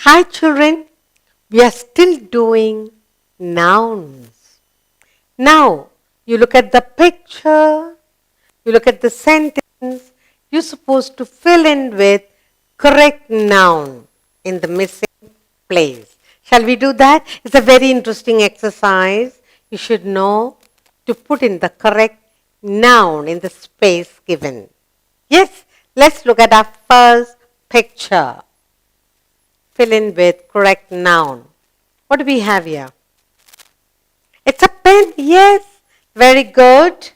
Hi children, we are still doing nouns. Now, you look at the picture, you look at the sentence, you're supposed to fill in with correct noun in the missing place. Shall we do that? It's a very interesting exercise. You should know to put in the correct noun in the space given. Yes, let's look at our first picture. Fill in with correct noun. What do we have here? It's a pen. Yes. Very good.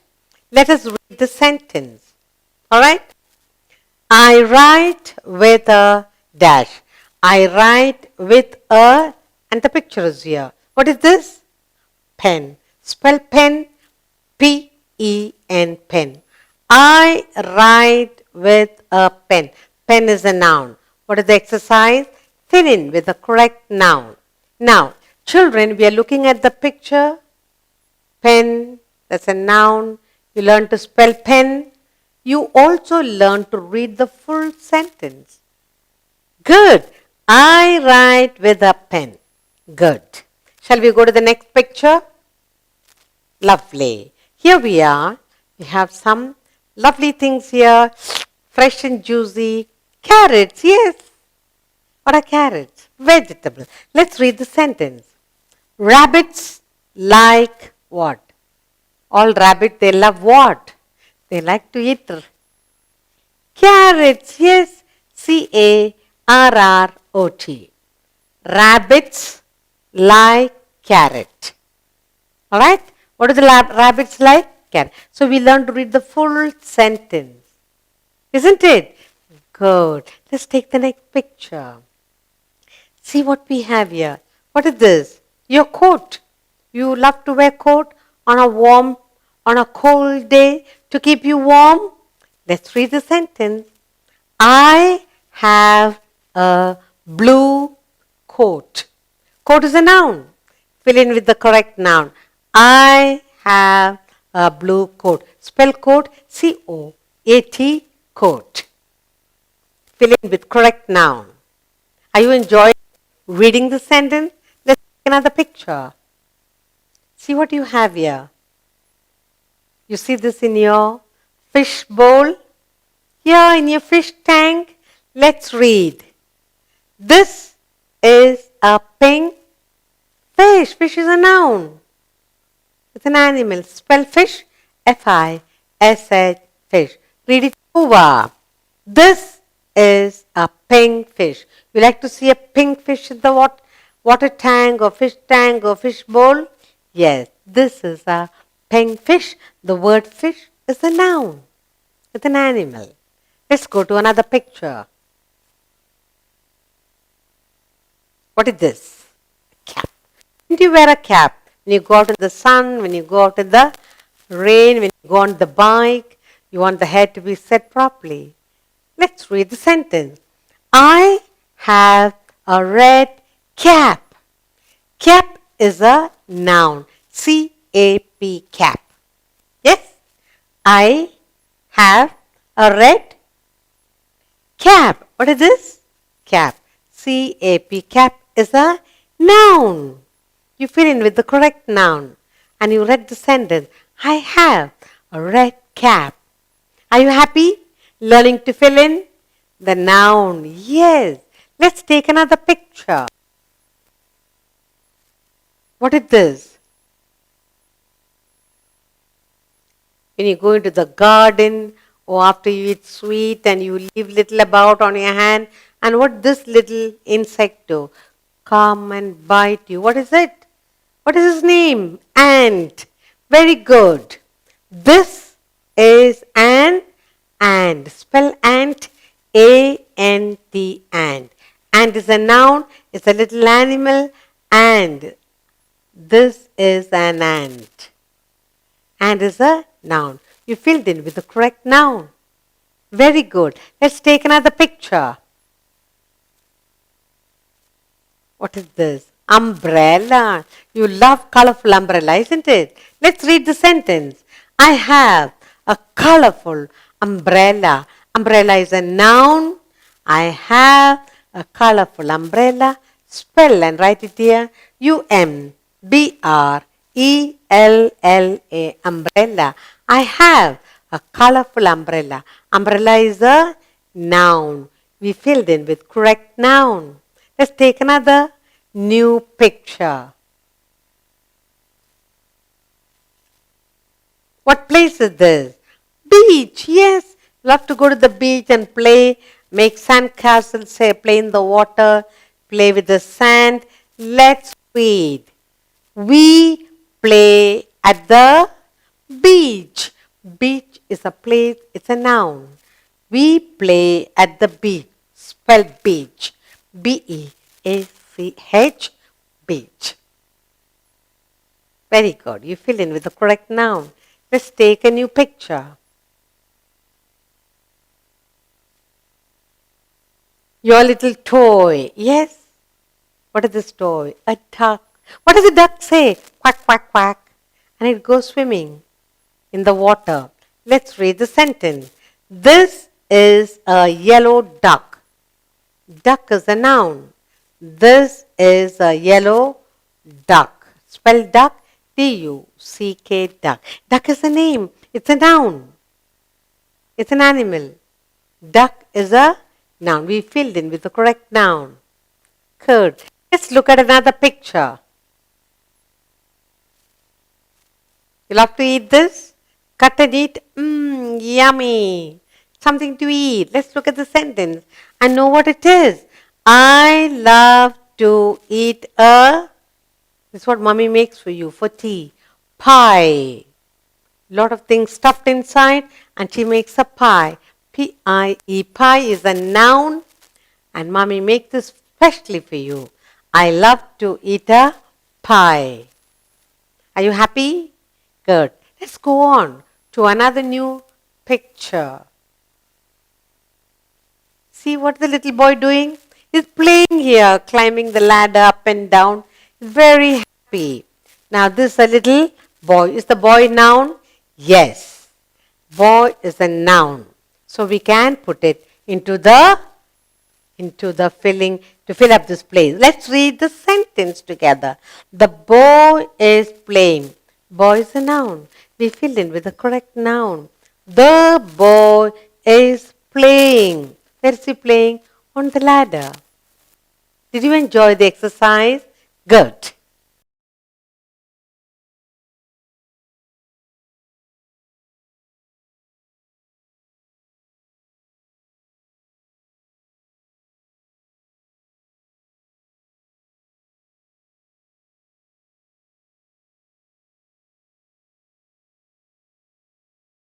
Let us read the sentence. All right. I write with a dash. I write with a, and the picture is here. What is this? Pen. Spell pen. P-E-N, pen. I write with a pen. Pen is a noun. What is the exercise? Fill in with the correct noun. Now, children, we are looking at the picture. Pen, that's a noun. You learn to spell pen. You also learn to read the full sentence. Good. I write with a pen. Good. Shall we go to the next picture? Lovely. Here we are. We have some lovely things here. Fresh and juicy. Carrots, yes. What are carrots? Vegetables. Let's read the sentence. Rabbits like what? All rabbits, they love what? They like to eat carrots, yes. C-A-R-R-O-T. Rabbits like carrot. All right? What do the rabbits like? Carrot. So we learn to read the full sentence. Isn't it? Good. Let's take the next picture. See what we have here. What is this? Your coat. You love to wear coat on a cold day to keep you warm. Let's read the sentence. I have a blue coat. Coat is a noun. Fill in with the correct noun. I have a blue coat. Spell coat, C-O-A-T, coat. Fill in with correct noun. Are you enjoying reading the sentence? Let's take another picture. See what you have here. You see this in your fish bowl? Here in your fish tank. Let's read. This is a pink fish. Fish is a noun. It's an animal. Spell fish, F-I-S-H, fish. Read it over. This is a pink fish. You like to see a pink fish in the water tank or fish bowl? Yes, this is a pink fish. The word fish is a noun. It's an animal. Let's go to another picture. What is this? A cap. When you wear a cap, when you go out in the sun, when you go out in the rain, when you go on the bike, you want the hair to be set properly. Let's read the sentence. I have a red cap. Cap is a noun. C-A-P, cap. Yes? I have a red cap. What is this? Cap. C-A-P, cap is a noun. You fill in with the correct noun and you read the sentence. I have a red cap. Are you happy learning to fill in the noun? Yes. Let's take another picture. What is this? When you go into the garden or after you eat sweet and you leave little about on your hand, and what this little insect do? Come and bite you. What is it? What is his name? Ant. Very good. This is an ant. Spell ant, A-N-T, ant. Ant is a noun. It's a little animal. And this is an ant. Ant is a noun. You filled in with the correct noun. Very good. Let's take another picture. What is this? Umbrella. You love colorful umbrella, isn't it? Let's read the sentence. I have a colorful umbrella. Umbrella is a noun. I have a colorful umbrella. Spell and write it here. UMBRELLA, umbrella. I have a colorful umbrella. Umbrella is a noun. We filled in with correct noun. Let's take another new picture. What place is this? Beach, yes. Love to go to the beach and play, make sand castles, say, play in the water, play with the sand. Let's read. We play at the beach. Beach is a place, it's a noun. We play at the beach. Spell beach. B-E-A-C-H, beach. Very good. You fill in with the correct noun. Let's take a new picture. Your little toy. Yes. What is this toy? A duck. What does the duck say? Quack, quack, quack. And it goes swimming in the water. Let's read the sentence. This is a yellow duck. Duck is a noun. This is a yellow duck. Spell duck. D-U-C-K, duck. Duck is a name. It's a noun. It's an animal. Duck is a noun. We filled in with the correct noun. Good. Let's look at another picture. You love to eat this? Cut and eat? Yummy. Something to eat. Let's look at the sentence and know what it is. I love to eat this is what mommy makes for you for tea. Pie. Lot of things stuffed inside and she makes a pie. P-I-E. Pie is a noun and mommy makes this specially for you. I love to eat a pie. Are you happy? Good. Let's go on to another new picture. See what the little boy doing? He's playing here, climbing the ladder up and down. He's very happy. Now this is a little boy. Is the boy noun? Yes. Boy is a noun. So we can put it into the filling to fill up this place. Let's read the sentence together. The boy is playing. Boy is a noun. We fill in with the correct noun. The boy is playing. Where is he playing? On the ladder. Did you enjoy the exercise? Good.